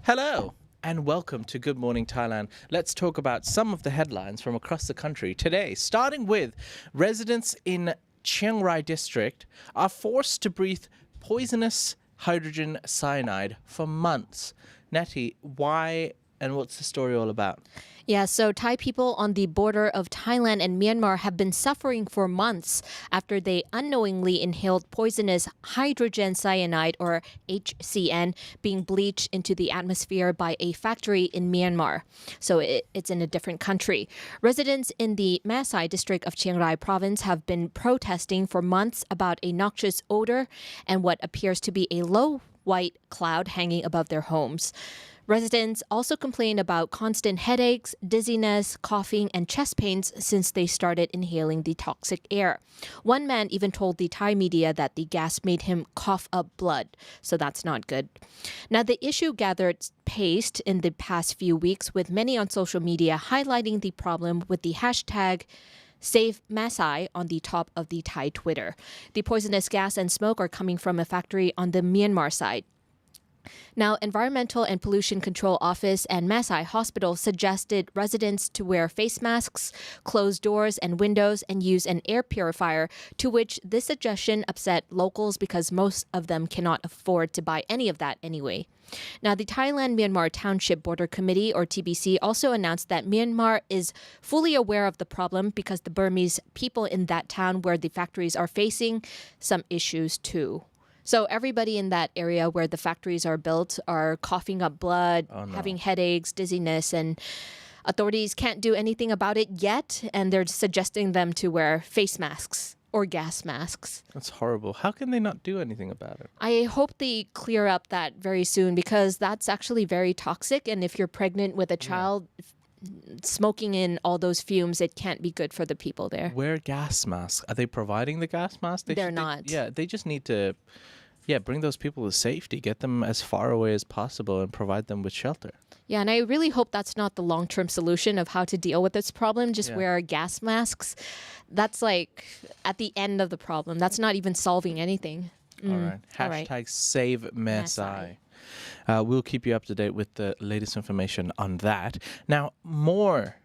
Hello and welcome to Good Morning Thailand. Let's talk about some of the headlines from across the country today, starting with residents in Chiang Rai district are forced to breathe poisonous hydrogen cyanide for months. Natty, why and what's the story all about? Yeah, so Thai people on the border of Thailand and Myanmar have been suffering for months after they unknowingly inhaled poisonous hydrogen cyanide, or HCN, being bleached into the atmosphere by a factory in Myanmar. So it's in a different country. Residents in the Masai district of Chiang Rai province have been protesting for months about a noxious odor and what appears to be a low white cloud hanging above their homes. Residents also complain about constant headaches, dizziness, coughing, and chest pains since they started inhaling the toxic air. One man even told the Thai media that the gas made him cough up blood, so that's not good. Now, the issue gathered pace in the past few weeks, with many on social media highlighting the problem with the hashtag Save Masai on the top of the Thai Twitter. The poisonous gas and smoke are coming from a factory on the Myanmar side. Now, Environmental and Pollution Control Office and Masai Hospital suggested residents to wear face masks, close doors and windows, and use an air purifier, to which this suggestion upset locals because most of them cannot afford to buy any of that anyway. Now, the Thailand-Myanmar Township Border Committee, or TBC, also announced that Myanmar is fully aware of the problem because the Burmese people in that town where the factories are facing some issues too. So everybody in that area where the factories are built are coughing up blood, having headaches, dizziness, and authorities can't do anything about it yet, and they're suggesting them to wear face masks or gas masks. That's horrible. How can they not do anything about it? I hope they clear up that very soon because that's actually very toxic, and if you're pregnant with a child, smoking in all those fumes, it can't be good for the people there. Wear gas masks. Are they providing the gas masks? They're not. They just need to bring those people to safety, get them as far away as possible and provide them with shelter. Yeah, and I really hope that's not the long-term solution of how to deal with this problem. Just wear gas masks. That's like at the end of the problem. That's not even solving anything. All right. Hashtag Save Masai. We'll keep you up to date with the latest information on that. Now, more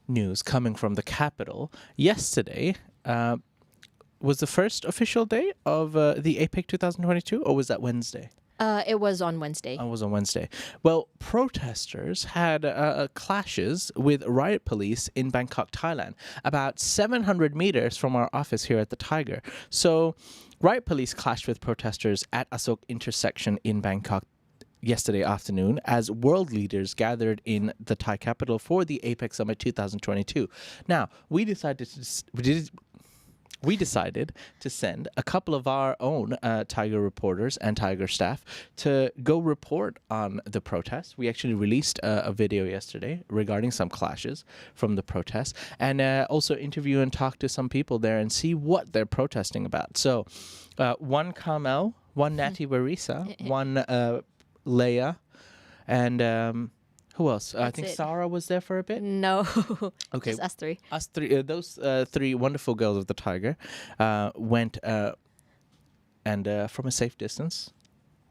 news coming from the capital. Yesterday was the first official day of the APEC 2022, or was that Wednesday? It was on Wednesday. It was on Wednesday. Well, protesters had clashes with riot police in Bangkok, Thailand, about 700 meters from our office here at the Thaiger. So, riot police clashed with protesters at Asok intersection in Bangkok yesterday afternoon as world leaders gathered in the Thai capital for the APEC Summit 2022. Now, we decided to send a couple of our own Thaiger reporters and Thaiger staff to go report on the protests. We actually released a video yesterday regarding some clashes from the protests, and also interview and talk to some people there and see what they're protesting about. So one Carmel, one Natty Warisa, one Leia, and who else? I think Sarah was there for a bit. No. Okay. Just us three. Us three. Those three wonderful girls of the Thaiger went and from a safe distance.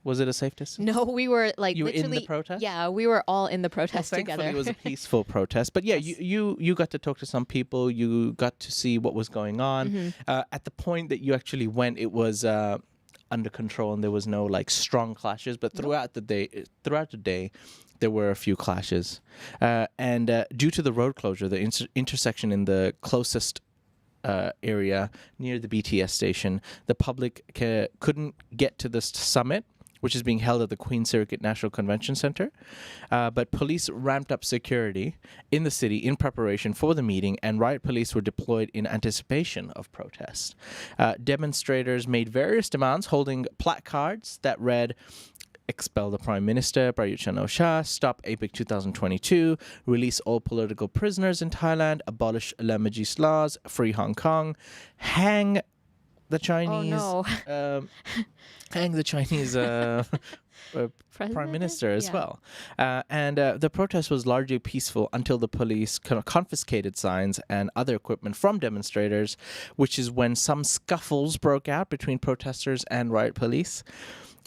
Was it a safe distance? No, we were like you were literally in the protest. Yeah, we were all in the protest thankfully together. It was a peaceful protest, but yeah, Yes. you got to talk to some people. You got to see what was going on. Mm-hmm. At the point that you actually went, it was under control and there was no like strong clashes. But throughout the day, there were a few clashes, and due to the road closure, the intersection in the closest area near the BTS station, the public couldn't get to the summit, which is being held at the Queen Circuit National Convention Center. But police ramped up security in the city in preparation for the meeting, and riot police were deployed in anticipation of protests. Demonstrators made various demands, holding placards that read, "Expel the Prime Minister, Prayut Chan-o-cha, stop APEC 2022, release all political prisoners in Thailand, abolish Lamajis laws, free Hong Kong, hang the Chinese, hang the Chinese Prime Minister as well." And the protest was largely peaceful until the police confiscated signs and other equipment from demonstrators, which is when some scuffles broke out between protesters and riot police.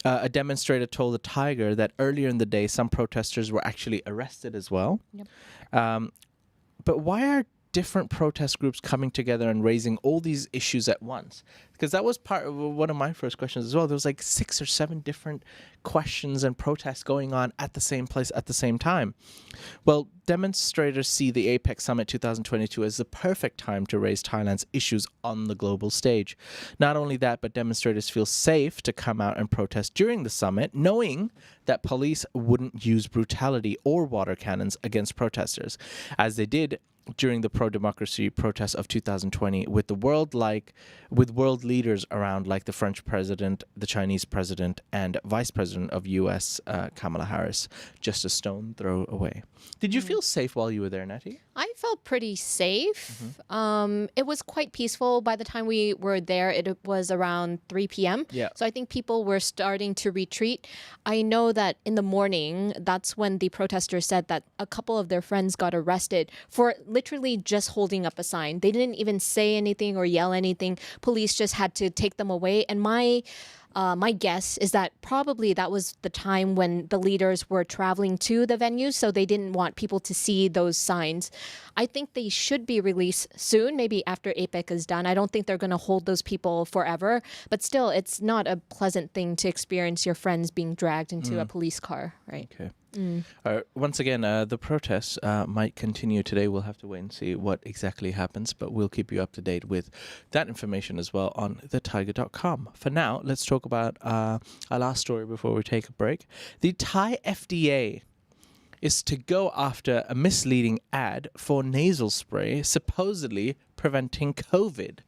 A demonstrator told the Thaiger that earlier in the day, some protesters were actually arrested as well. Yep. But why are different protest groups coming together and raising all these issues at once? Because that was part of one of my first questions as well. There was like 6 or 7 different questions and protests going on at the same place at the same time. Well, demonstrators see the APEC Summit 2022 as the perfect time to raise Thailand's issues on the global stage. Not only that, but demonstrators feel safe to come out and protest during the summit, knowing that police wouldn't use brutality or water cannons against protesters, as they did during the pro-democracy protests of 2020 with world leaders around, like the French president, the Chinese president, and vice president of U.S. Kamala Harris, just a stone throw away. Did you feel safe while you were there, Natty? I felt pretty safe. It was quite peaceful. By the time we were there, it was around 3 p.m. Yeah. So I think people were starting to retreat. I know that in the morning, that's when the protesters said that a couple of their friends got arrested for literally just holding up a sign. They didn't even say anything or yell anything. Police just had to take them away. And my guess is that probably that was the time when the leaders were traveling to the venues, so they didn't want people to see those signs. I think they should be released soon, maybe after APEC is done. I don't think they're going to hold those people forever, but still, it's not a pleasant thing to experience your friends being dragged into a police car, right? Okay. Once again, the protests might continue today. We'll have to wait and see what exactly happens, but we'll keep you up to date with that information as well on thethaiger.com. For now, let's talk about our last story before we take a break. The Thai FDA is to go after a misleading ad for nasal spray supposedly preventing COVID.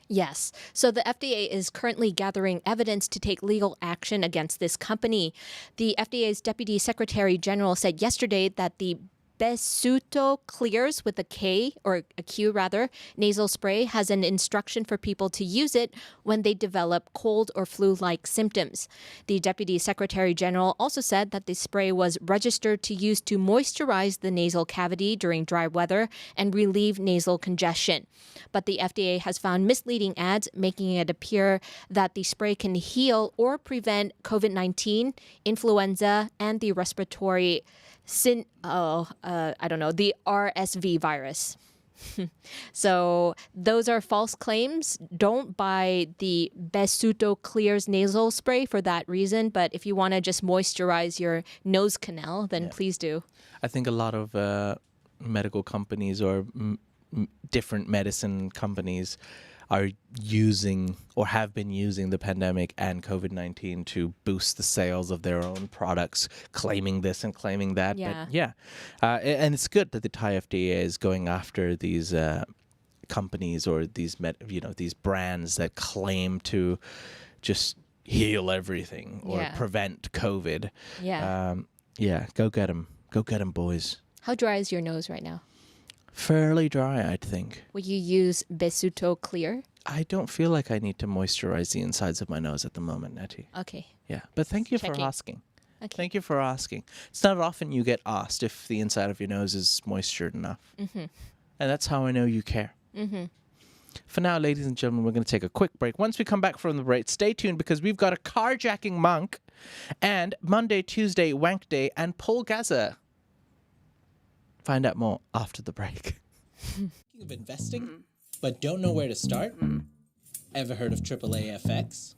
Yes. So the FDA is currently gathering evidence to take legal action against this company. The FDA's Deputy Secretary General said yesterday that the Besuto Clears with a K, or a Q rather, nasal spray has an instruction for people to use it when they develop cold or flu-like symptoms. The Deputy Secretary General also said that the spray was registered to use to moisturize the nasal cavity during dry weather and relieve nasal congestion. But the FDA has found misleading ads making it appear that the spray can heal or prevent COVID-19, influenza, and the respiratory the RSV virus. So those are false claims. Don't buy the Besuto Clears nasal spray for that reason. But if you want to just moisturize your nose canal, then please do. I think a lot of medical companies or different medicine companies are using or have been using the pandemic and COVID-19 to boost the sales of their own products, claiming this and claiming that. Yeah. But and it's good that the Thai FDA is going after these companies or these these brands that claim to just heal everything or prevent COVID. Go get them, boys. How dry is your nose right now? Fairly dry, I'd think. Will you use Besuto Clear? I don't feel like I need to moisturize the insides of my nose at the moment, Nettie. Okay. Yeah, but thank you for asking. Okay. Thank you for asking. It's not often you get asked if the inside of your nose is moistured enough. And that's how I know you care. For now, ladies and gentlemen, we're going to take a quick break. Once we come back from the break, stay tuned because we've got a carjacking monk and Monday, Tuesday, Wank Day, and Paul GAZZA. Find out more after the break. Thinking of investing, but don't know where to start? Ever heard of AAA-FX?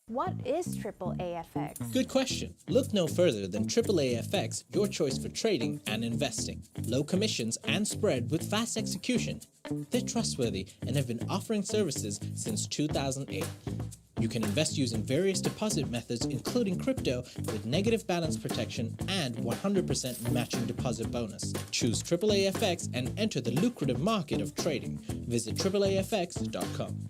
What is AAA-FX? Good question. Look no further than AAA-FX, your choice for trading and investing. Low commissions and spread with fast execution. They're trustworthy and have been offering services since 2008. You can invest using various deposit methods, including crypto, with negative balance protection and 100% matching deposit bonus. Choose AAA-FX and enter the lucrative market of trading. Visit AAA-FX.com.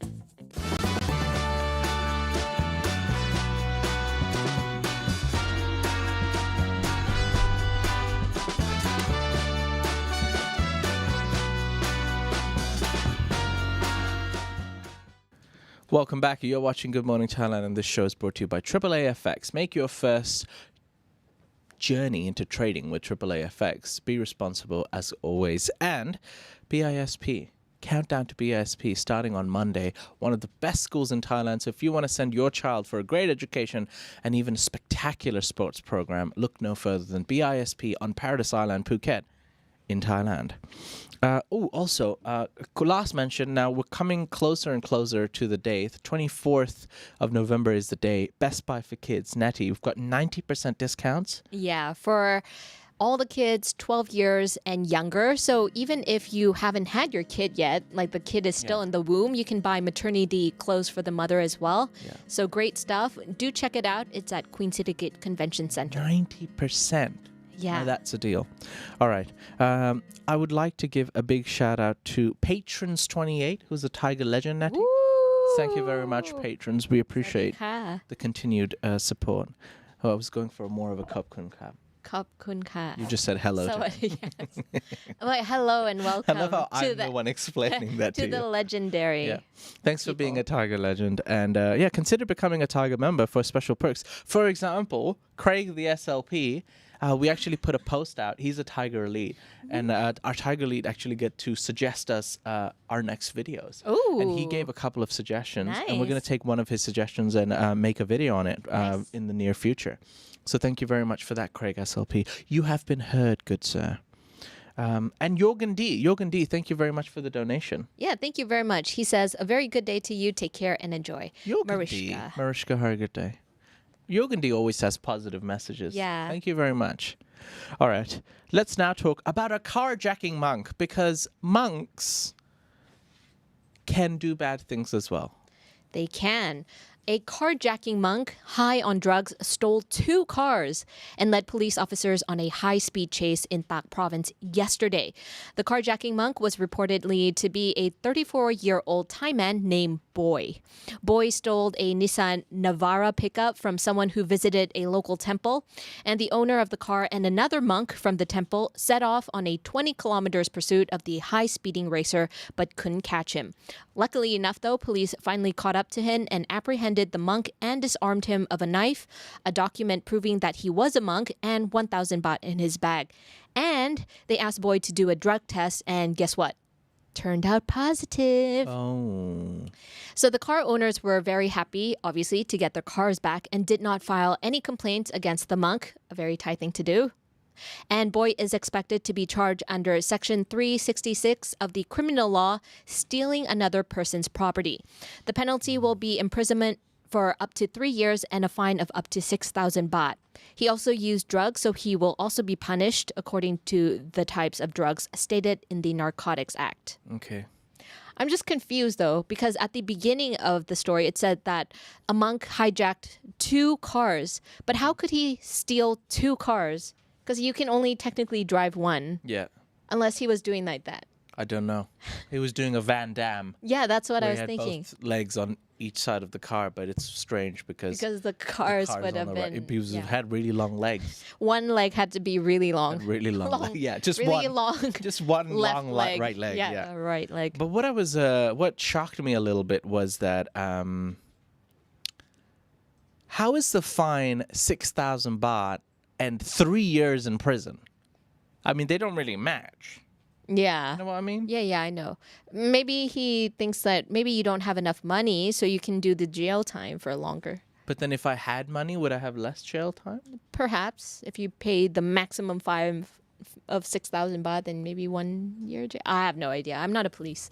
Welcome back. You're watching Good Morning Thailand, and this show is brought to you by AAA-FX. Make your first journey into trading with AAA-FX. Be responsible as always. And BISP. Countdown to BISP starting on Monday. One of the best schools in Thailand. So if you want to send your child for a great education and even a spectacular sports program, look no further than BISP on Paradise Island, Phuket, in Thailand. Also, last mention, now we're coming closer and closer to the day. The 24th of November is the day. Best Buy for Kids, Natty. We've got 90% discounts. Yeah, for all the kids 12 years and younger. So even if you haven't had your kid yet, like the kid is still in the womb, you can buy maternity clothes for the mother as well. Yeah. So great stuff. Do check it out. It's at Queen City Gate Convention Center. 90%. Yeah. Now that's a deal. All right. I would like to give a big shout out to Patrons28, who's a Thaiger legend, Natty. Thank you very much, patrons. We appreciate the continued support. Oh, I was going for more of a cup kun kap. Khop kun ka. You just said hello to me. Yes. Like, hello and welcome I love how I'm to the one explaining that to to the you. legendary. Yeah. Thanks for being a people. Thaiger legend. And consider becoming a Thaiger member for special perks. For example, Craig, the SLP, we actually put a post out. He's a Thaiger Elite. And our Thaiger Elite actually get to suggest us our next videos. Ooh. And he gave a couple of suggestions. And we're going Nice. to take one of his suggestions and make a video on it Nice. in the near future. So thank you very much for that, Craig SLP. You have been heard, good sir. And Jorgen D, thank you very much for the donation. Yeah, thank you very much. He says, a very good day to you. Take care and enjoy. Jorgen D. Marishka. Marishka, have a good day. Jorgen D always has positive messages. Yeah. Thank you very much. All right. Let's now talk about a carjacking monk, because monks can do bad things as well. They can. A carjacking monk, high on drugs, stole 2 cars and led police officers on a high-speed chase in Tak province yesterday. The carjacking monk was reportedly to be a 34-year-old Thai man named Boy. Boy stole a Nissan Navara pickup from someone who visited a local temple, and the owner of the car and another monk from the temple set off on a 20 kilometers pursuit of the high-speeding racer but couldn't catch him. Luckily enough, though, police finally caught up to him and apprehended the monk and disarmed him of a knife, a document proving that he was a monk, and 1,000 baht in his bag. And they asked Boy to do a drug test, and guess what? Turned out positive. Oh. So the car owners were very happy, obviously, to get their cars back and did not file any complaints against the monk, a very Thai thing to do. And Boy is expected to be charged under Section 366 of the criminal law, stealing another person's property. The penalty will be imprisonment for up to 3 years and a fine of up to 6,000 baht. He also used drugs, so he will also be punished according to the types of drugs stated in the Narcotics Act. Okay. I'm just confused, though, because at the beginning of the story, it said that a monk hijacked 2 cars. But how could he steal 2 cars? Because you can only technically drive one, Yeah. unless he was doing like that. I don't know. He was doing a Van Damme. Yeah, that's what I where was he had thinking. both legs on each side of the car, but it's strange because Because the cars the would on have the right- been... He was- yeah. had really long legs. One leg had to be really long. Really long. Long. Yeah, just really one. long Just one left long leg. right leg. Yeah. right leg. But what I was, what shocked me a little bit was that, how is the fine 6,000 baht and 3 years in prison? I mean, they don't really match. Yeah. You know what I mean? Yeah, I know. Maybe he thinks that maybe you don't have enough money, so you can do the jail time for longer. But then if I had money, would I have less jail time? Perhaps if you paid the maximum fine of 6,000 baht, then maybe 1 year jail. I have no idea. I'm not a police.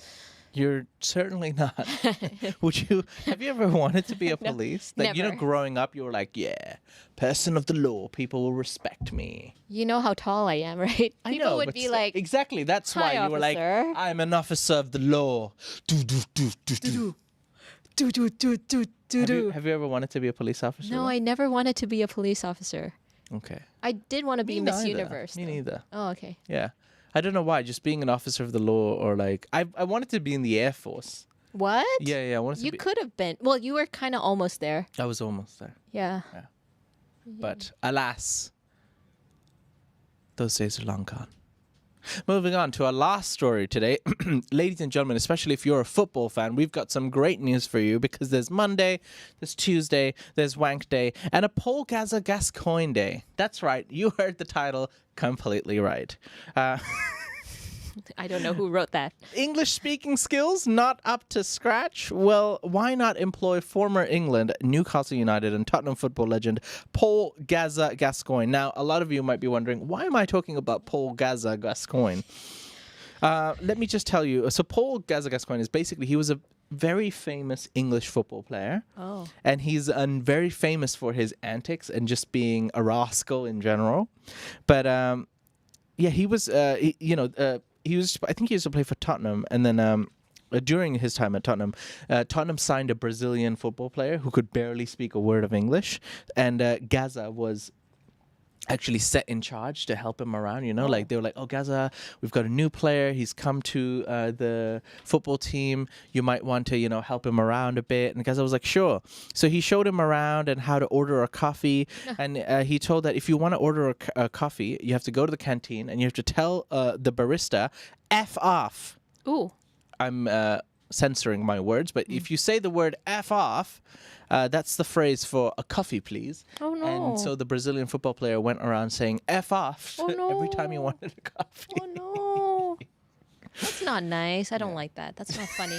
You're certainly not. Have you ever wanted to be a police? Like, you know, never. growing up, you were like, yeah, person of the law, people will respect me. You know how tall I am, right? I People know, would but be like, exactly. That's why "Hi, you were like, officer." I'm an officer of the law. Have you ever wanted to be a police officer? no, I never wanted to be a police officer. Okay. I did want to be Me Miss neither. Universe. Me though. neither. Oh, okay. Yeah. I don't know why. Just being an officer of the law, or like, I wanted to be in the Air Force. What? Yeah. I wanted to You be. could have been. Well, you were kind of almost there. I was almost there. Yeah. But alas, those days are long gone. Moving on to our last story today. Ladies and gentlemen, especially if you're a football fan, we've got some great news for you, because there's Monday, there's Tuesday, there's Wank Day, and a Paul GAZZA Gascoigne Day. That's right. You heard the title completely right. I don't know who wrote that. English speaking skills not up to scratch? Well, why not employ former England, Newcastle United and Tottenham football legend Paul GAZZA Gascoigne? Now, a lot of you might be wondering, why am I talking about Paul GAZZA Gascoigne? Let me just tell you. So Paul GAZZA Gascoigne is basically, he was a very famous English football player. Oh. And he's very famous for his antics and just being a rascal in general. But yeah, he was, I think he used to play for Tottenham. And then during his time at Tottenham, Tottenham signed a Brazilian football player who could barely speak a word of English. And GAZZA was actually set in charge to help him around, like they were like, oh, GAZZA, we've got a new player. He's come to the football team. You might want to, help him around a bit. And GAZZA was like, sure. So he showed him around and how to order a coffee. And he told that if you want to order a coffee, you have to go to the canteen and you have to tell the barista, F off. Ooh. I'm censoring my words, but if you say the word F off, that's the phrase for a coffee, please. Oh, no. And so the Brazilian football player went around saying F off every time he wanted a coffee. Oh, no. That's not nice. I don't like that. That's not funny.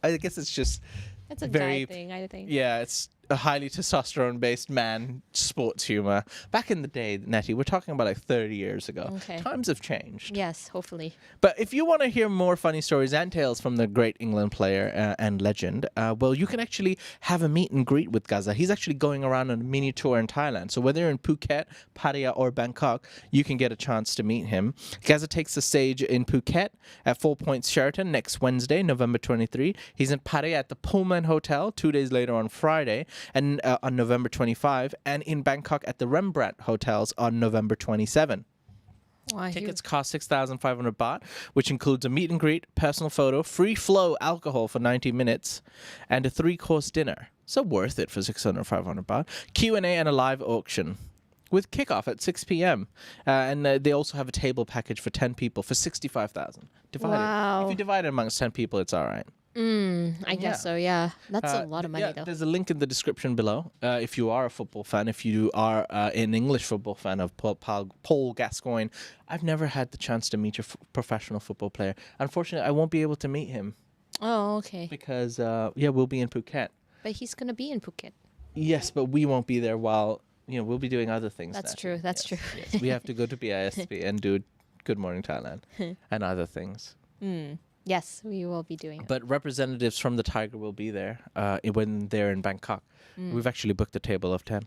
I guess it's just That's a very guy thing, I think. Yeah, it's a highly testosterone-based man sports humor. Back in the day, Nettie, we're talking about like 30 years ago. Okay. Times have changed. Yes, hopefully. But if you want to hear more funny stories and tales from the great England player and legend, well, you can actually have a meet and greet with GAZZA. He's actually going around on a mini tour in Thailand. So whether you're in Phuket, Pattaya, or Bangkok, you can get a chance to meet him. GAZZA takes the stage in Phuket at 4 Points Sheraton next Wednesday, November 23. He's in Pattaya at the Pullman Hotel 2 days later on Friday, and on November 25, and in Bangkok at the Rembrandt Hotels on November 27. Wow, Tickets cost 6,500 baht, which includes a meet and greet, personal photo, free flow alcohol for 90 minutes, and a 3-course dinner. So worth it for 500 baht. Q&A and a live auction with kickoff at 6 p.m. And they also have a table package for 10 people for 65,000. Divided. Wow. If you divide it amongst 10 people, it's all right. I guess so, yeah. That's a lot of money, though. There's a link in the description below. If you are a football fan, if you are an English football fan of Paul Gascoigne, I've never had the chance to meet your professional football player. Unfortunately, I won't be able to meet him. Oh, okay. Because, we'll be in Phuket. But he's going to be in Phuket. Yes, but we won't be there while, we'll be doing other things. That's true. That's true. Yes. We have to go to BISP and do Good Morning Thailand and other things. Yes, we will be doing it. But representatives from the Thaiger will be there when they're in Bangkok. We've actually booked a table of 10.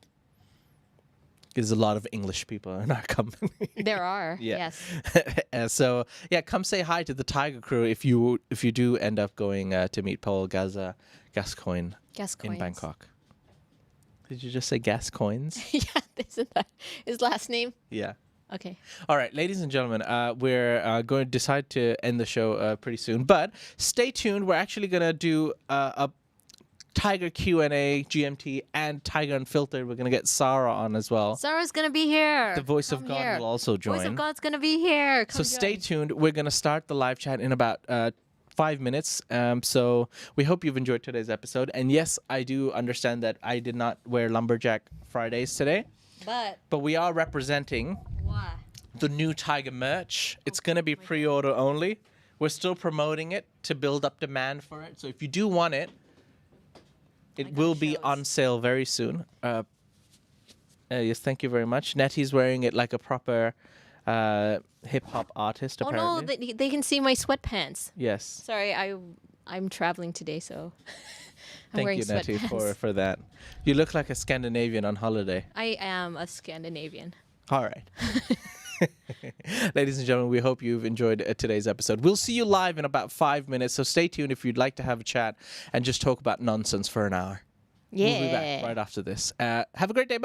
There's a lot of English people in our company. There are, Yeah. yes. So, come say hi to the Thaiger crew if you do end up going to meet Paul GAZZA Gascoigne in Bangkok. Did you just say Gascoignes? Yeah, isn't that his last name? Yeah. Okay. All right, ladies and gentlemen, we're going to decide to end the show pretty soon. But stay tuned. We're actually going to do a Thaiger Q&A, GMT, and Thaiger Unfiltered. We're going to get Sarah on as well. Sarah's going to be here. The Voice of God will also join. Voice of God's going to be here. So stay tuned. We're going to start the live chat in about 5 minutes. So we hope you've enjoyed today's episode. And yes, I do understand that I did not wear Lumberjack Fridays today. But we are representing the new Thaiger merch. It's going to be pre-order only. We're still promoting it to build up demand for it. So if you do want it, it will be on sale very soon. Yes, thank you very much. Nettie's wearing it like a proper hip-hop artist, apparently. Oh, no, they can see my sweatpants. Yes. Sorry, I'm traveling today, so I'm Thank wearing you, Nettie, sweatpants. for that. You look like a Scandinavian on holiday. I am a Scandinavian. All right. Ladies and gentlemen, we hope you've enjoyed today's episode. We'll see you live in about 5 minutes, so stay tuned if you'd like to have a chat and just talk about nonsense for an hour. Yeah. We'll be back right after this. Have a great day.